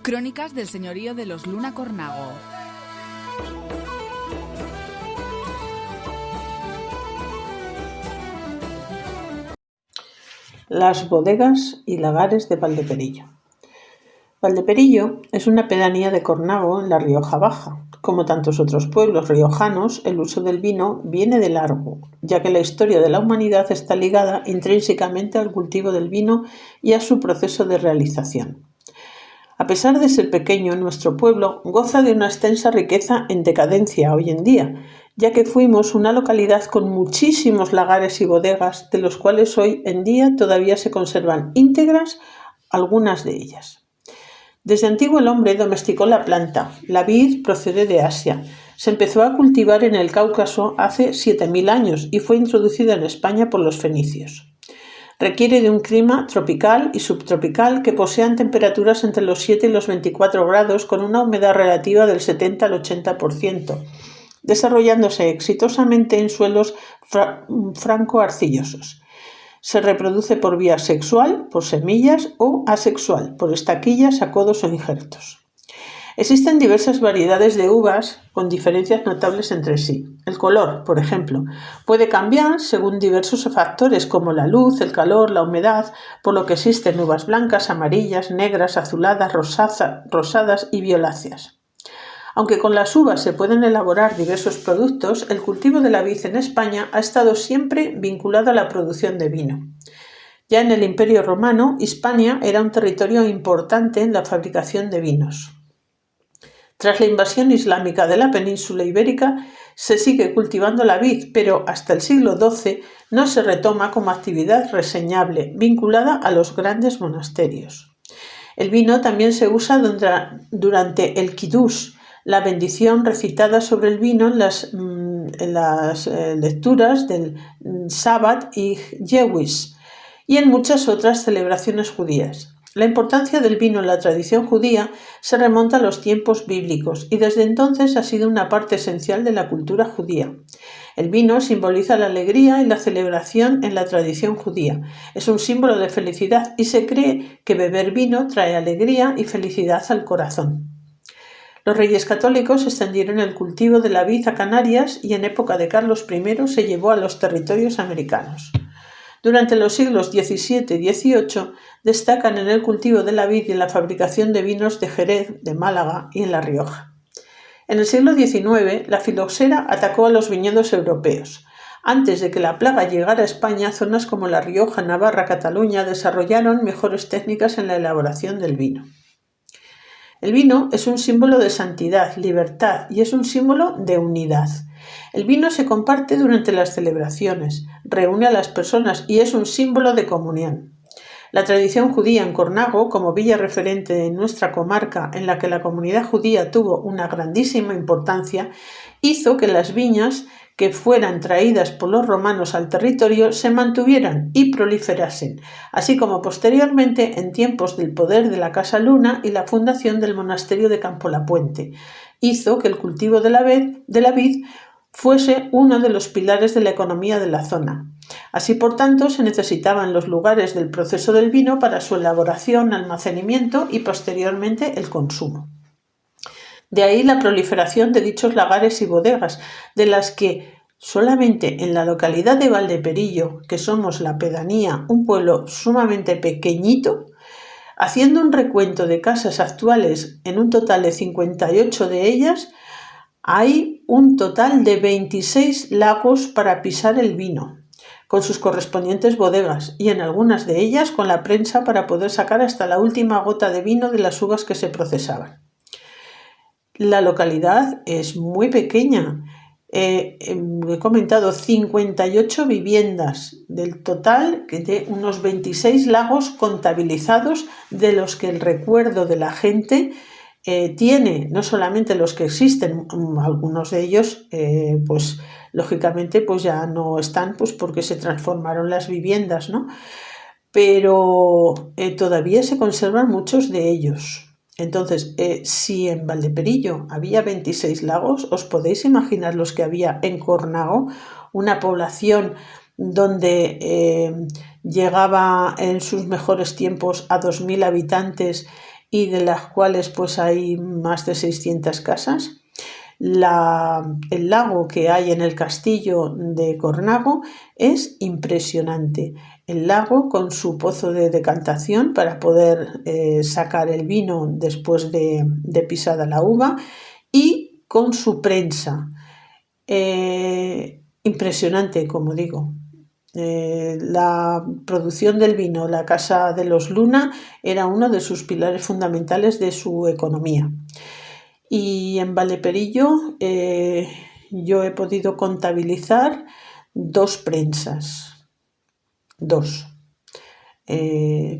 Crónicas del señorío de los Luna Cornago. Las bodegas y lagares de Valdeperillo. Valdeperillo es una pedanía de Cornago en la Rioja Baja. Como tantos otros pueblos riojanos, el uso del vino viene de largo, ya que la historia de la humanidad está ligada intrínsecamente al cultivo del vino y a su proceso de realización. A pesar de ser pequeño, nuestro pueblo goza de una extensa riqueza en decadencia hoy en día, ya que fuimos una localidad con muchísimos lagares y bodegas, de los cuales hoy en día todavía se conservan íntegras algunas de ellas. Desde antiguo el hombre domesticó la planta. La vid procede de Asia. Se empezó a cultivar en el Cáucaso hace 7000 años y fue introducida en España por los fenicios. Requiere de un clima tropical y subtropical que posean temperaturas entre los 7 y los 24 grados con una humedad relativa del 70 al 80%, desarrollándose exitosamente en suelos franco-arcillosos. Se reproduce por vía sexual, por semillas, o asexual, por estaquillas, acodos o injertos. Existen diversas variedades de uvas con diferencias notables entre sí. El color, por ejemplo, puede cambiar según diversos factores como la luz, el calor, la humedad, por lo que existen uvas blancas, amarillas, negras, azuladas, rosadas y violáceas. Aunque con las uvas se pueden elaborar diversos productos, el cultivo de la vid en España ha estado siempre vinculado a la producción de vino. Ya en el Imperio Romano, Hispania era un territorio importante en la fabricación de vinos. Tras la invasión islámica de la península ibérica, se sigue cultivando la vid, pero hasta el siglo XII no se retoma como actividad reseñable, vinculada a los grandes monasterios. El vino también se usa durante el Kiddush, la bendición recitada sobre el vino en las lecturas del Sabbat y Jewish, y en muchas otras celebraciones judías. La importancia del vino en la tradición judía se remonta a los tiempos bíblicos y desde entonces ha sido una parte esencial de la cultura judía. El vino simboliza la alegría y la celebración en la tradición judía. Es un símbolo de felicidad y se cree que beber vino trae alegría y felicidad al corazón. Los reyes católicos extendieron el cultivo de la vid a Canarias y en época de Carlos I se llevó a los territorios americanos. Durante los siglos XVII y XVIII destacan en el cultivo de la vid y en la fabricación de vinos de Jerez, de Málaga y en La Rioja. En el siglo XIX, la filoxera atacó a los viñedos europeos. Antes de que la plaga llegara a España, zonas como La Rioja, Navarra, Cataluña desarrollaron mejores técnicas en la elaboración del vino. El vino es un símbolo de santidad, libertad y es un símbolo de unidad. El vino se comparte durante las celebraciones, reúne a las personas y es un símbolo de comunión. La tradición judía en Cornago, como villa referente de nuestra comarca en la que la comunidad judía tuvo una grandísima importancia, hizo que las viñas que fueran traídas por los romanos al territorio se mantuvieran y proliferasen, así como posteriormente en tiempos del poder de la Casa Luna y la fundación del monasterio de Campolapuente, hizo que el cultivo de la vid fuese uno de los pilares de la economía de la zona. Así, por tanto, se necesitaban los lugares del proceso del vino para su elaboración, almacenamiento y posteriormente el consumo. De ahí la proliferación de dichos lagares y bodegas, de las que solamente en la localidad de Valdeperillo, que somos la pedanía, un pueblo sumamente pequeñito, haciendo un recuento de casas actuales en un total de 58 de ellas, hay un total de 26 lagos para pisar el vino, con sus correspondientes bodegas y en algunas de ellas con la prensa para poder sacar hasta la última gota de vino de las uvas que se procesaban. La localidad es muy pequeña. He comentado 58 viviendas del total de unos 26 lagos contabilizados, de los que el recuerdo de la gente tiene no solamente los que existen, algunos de ellos pues lógicamente pues ya no están pues porque se transformaron las viviendas, ¿no? Pero todavía se conservan muchos de ellos. Entonces, si en Valdeperillo había 26 lagos, os podéis imaginar los que había en Cornago, una población donde llegaba en sus mejores tiempos a 2000 habitantes y de las cuales pues hay más de 600 casas. El lago que hay en el castillo de Cornago es impresionante. El lago con su pozo de decantación para poder sacar el vino después de pisada la uva y con su prensa. Impresionante, como digo. La producción del vino, la casa de los Luna, era uno de sus pilares fundamentales de su economía. Y en Valdeperillo yo he podido contabilizar 2 prensas. 2.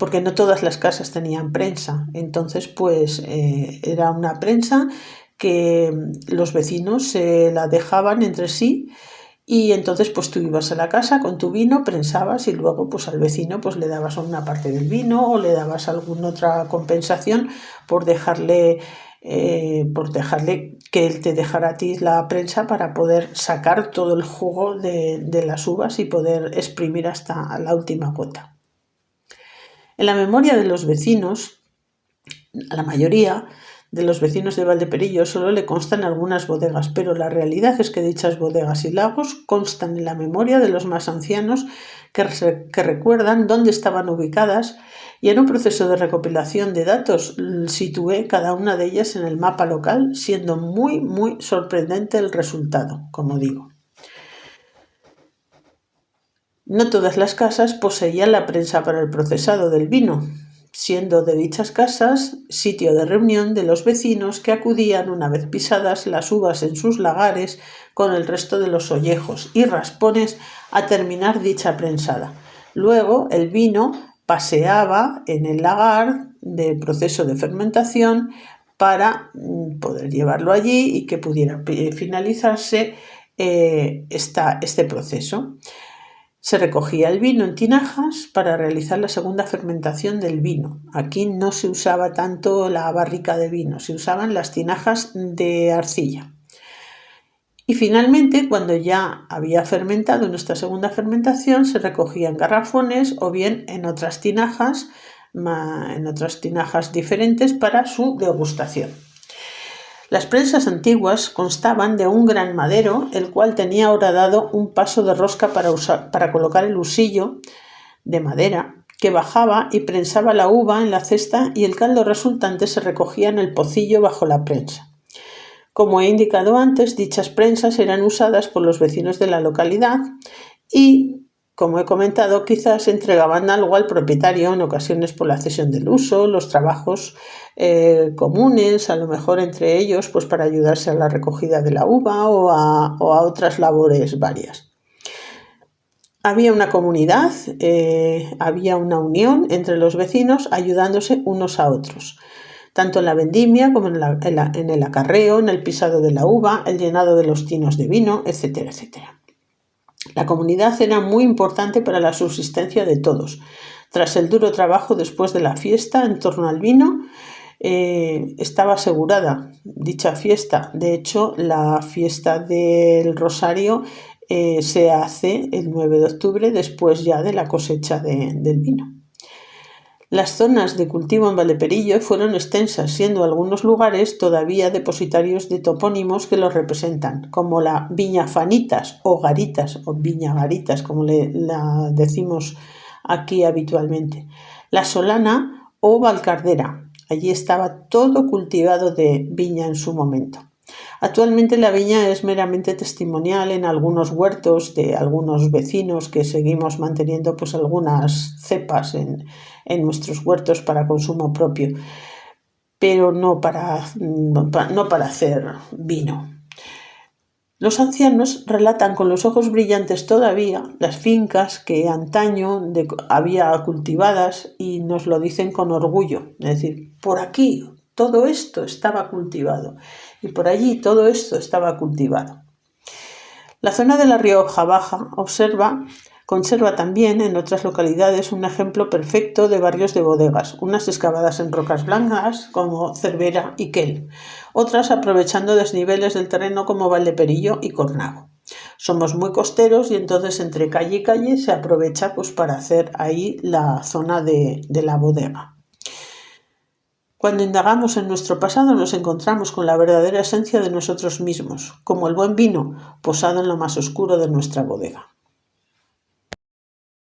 Porque no todas las casas tenían prensa. Entonces, pues era una prensa que los vecinos se la dejaban entre sí. Y entonces pues tú ibas a la casa con tu vino, prensabas y luego pues al vecino pues le dabas una parte del vino o le dabas alguna otra compensación por dejarle que él te dejara a ti la prensa para poder sacar todo el jugo de las uvas y poder exprimir hasta la última gota. En la memoria de los vecinos, a la mayoría de los vecinos de Valdeperillo solo le constan algunas bodegas, pero la realidad es que dichas bodegas y lagos constan en la memoria de los más ancianos que recuerdan dónde estaban ubicadas, y en un proceso de recopilación de datos situé cada una de ellas en el mapa local, siendo muy, muy sorprendente el resultado, como digo. No todas las casas poseían la prensa para el procesado del vino, siendo de dichas casas sitio de reunión de los vecinos que acudían una vez pisadas las uvas en sus lagares con el resto de los ollejos y raspones a terminar dicha prensada. Luego el vino paseaba en el lagar de proceso de fermentación para poder llevarlo allí y que pudiera finalizarse este proceso. Se recogía el vino en tinajas para realizar la segunda fermentación del vino. Aquí no se usaba tanto la barrica de vino, se usaban las tinajas de arcilla. Y finalmente, cuando ya había fermentado en esta segunda fermentación, se recogía en garrafones o bien en otras tinajas diferentes para su degustación. Las prensas antiguas constaban de un gran madero, el cual tenía horadado un paso de rosca para colocar el husillo de madera, que bajaba y prensaba la uva en la cesta, y el caldo resultante se recogía en el pocillo bajo la prensa. Como he indicado antes, dichas prensas eran usadas por los vecinos de la localidad y, como he comentado, quizás entregaban algo al propietario en ocasiones por la cesión del uso, los trabajos comunes, a lo mejor entre ellos pues para ayudarse a la recogida de la uva o a otras labores varias. Había una comunidad, había una unión entre los vecinos ayudándose unos a otros, tanto en la vendimia como en el acarreo, en el pisado de la uva, el llenado de los tinos de vino, etcétera, etcétera. La comunidad era muy importante para la subsistencia de todos. Tras el duro trabajo después de la fiesta en torno al vino, estaba asegurada dicha fiesta. De hecho, la fiesta del Rosario se hace el 9 de octubre, después ya de la cosecha del vino. Las zonas de cultivo en Valdeperillo fueron extensas, siendo algunos lugares todavía depositarios de topónimos que los representan, como la Viñafanitas o Garitas, o Viñagaritas, como la decimos aquí habitualmente, la Solana o Valcardera. Allí estaba todo cultivado de viña en su momento. Actualmente la viña es meramente testimonial en algunos huertos de algunos vecinos que seguimos manteniendo pues algunas cepas en nuestros huertos para consumo propio, pero no para hacer vino. Los ancianos relatan con los ojos brillantes todavía las fincas que antaño había cultivadas y nos lo dicen con orgullo, es decir, por aquí todo esto estaba cultivado y por allí todo esto estaba cultivado. La zona de la Rioja Baja conserva también en otras localidades un ejemplo perfecto de barrios de bodegas, unas excavadas en rocas blancas como Cervera y Quel, otras aprovechando desniveles del terreno como Valdeperillo y Cornago. Somos muy costeros y entonces entre calle y calle se aprovecha pues para hacer ahí la zona de la bodega. Cuando indagamos en nuestro pasado nos encontramos con la verdadera esencia de nosotros mismos, como el buen vino posado en lo más oscuro de nuestra bodega.